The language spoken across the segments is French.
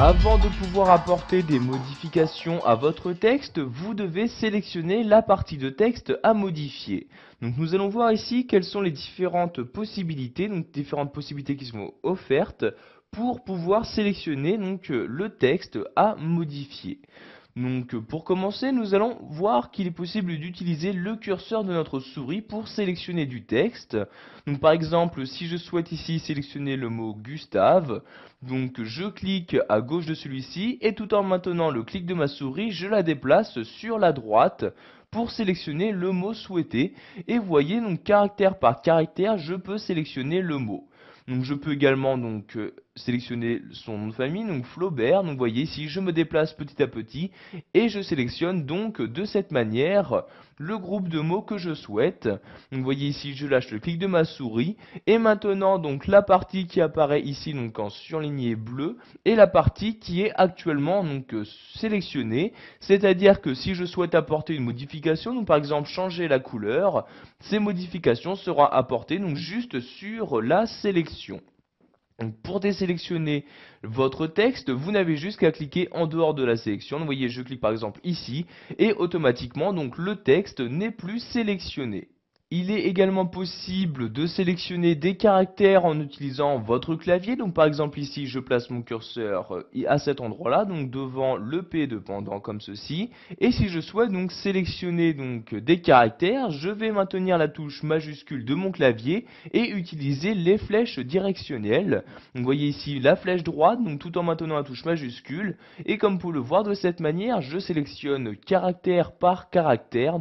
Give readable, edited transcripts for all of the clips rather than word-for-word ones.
Avant de pouvoir apporter des modifications à votre texte, vous devez sélectionner la partie de texte à modifier. Donc nous allons voir ici quelles sont les différentes possibilités, qui sont offertes pour pouvoir sélectionner le texte à modifier. Pour commencer, nous allons voir qu'il est possible d'utiliser le curseur de notre souris pour sélectionner du texte. Donc par exemple, si je souhaite ici sélectionner le mot Gustave, je clique à gauche de celui-ci et tout en maintenant le clic de ma souris, je la déplace sur la droite pour sélectionner le mot souhaité. Et vous voyez, caractère par caractère, je peux sélectionner le mot. Je peux également sélectionner son nom de famille, donc Flaubert. Donc vous voyez ici, je me déplace petit à petit et je sélectionne donc de cette manière le groupe de mots que je souhaite. Donc vous voyez ici, je lâche le clic de ma souris et maintenant la partie qui apparaît ici en surligné bleu est la partie qui est actuellement sélectionnée. C'est-à-dire que si je souhaite apporter une modification, donc par exemple changer la couleur, ces modifications seront apportées juste sur la sélection. Donc pour désélectionner votre texte, vous n'avez juste qu'à cliquer en dehors de la sélection. Vous voyez, je clique par exemple ici et automatiquement le texte n'est plus sélectionné. Il est également possible de sélectionner des caractères en utilisant votre clavier. Donc par exemple ici, je place mon curseur à cet endroit-là, donc devant le P de pendant comme ceci. Et si je souhaite sélectionner des caractères, je vais maintenir la touche majuscule de mon clavier et utiliser les flèches directionnelles. Donc vous voyez ici la flèche droite, tout en maintenant la touche majuscule. Et comme vous pouvez le voir de cette manière, je sélectionne caractère par caractère,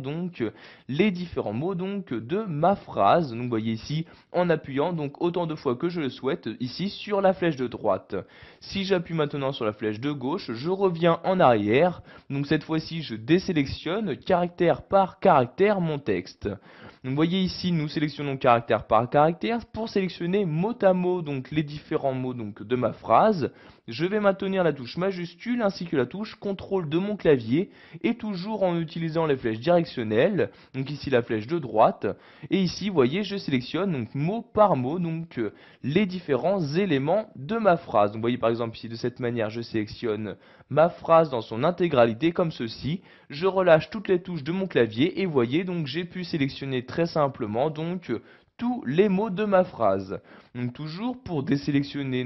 les différents mots de ma phrase. Donc vous voyez ici en appuyant autant de fois que je le souhaite ici sur la flèche de droite. Si j'appuie maintenant sur la flèche de gauche, je reviens en arrière. Donc cette fois-ci, je désélectionne caractère par caractère mon texte. Donc vous voyez ici, nous sélectionnons caractère par caractère pour sélectionner mot à mot les différents mots de ma phrase. Je vais maintenir la touche majuscule ainsi que la touche contrôle de mon clavier et toujours en utilisant les flèches directionnelles. Donc ici la flèche de droite et ici vous voyez je sélectionne mot par mot les différents éléments de ma phrase. Donc vous voyez par exemple ici de cette manière je sélectionne ma phrase dans son intégralité comme ceci. Je relâche toutes les touches de mon clavier et vous voyez j'ai pu sélectionner très simplement tous les mots de ma phrase. Donc toujours pour désélectionner,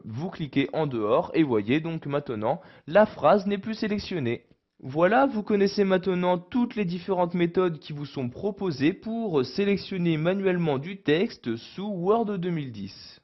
vous cliquez en dehors et voyez maintenant la phrase n'est plus sélectionnée. Voilà, vous connaissez maintenant toutes les différentes méthodes qui vous sont proposées pour sélectionner manuellement du texte sous Word 2010.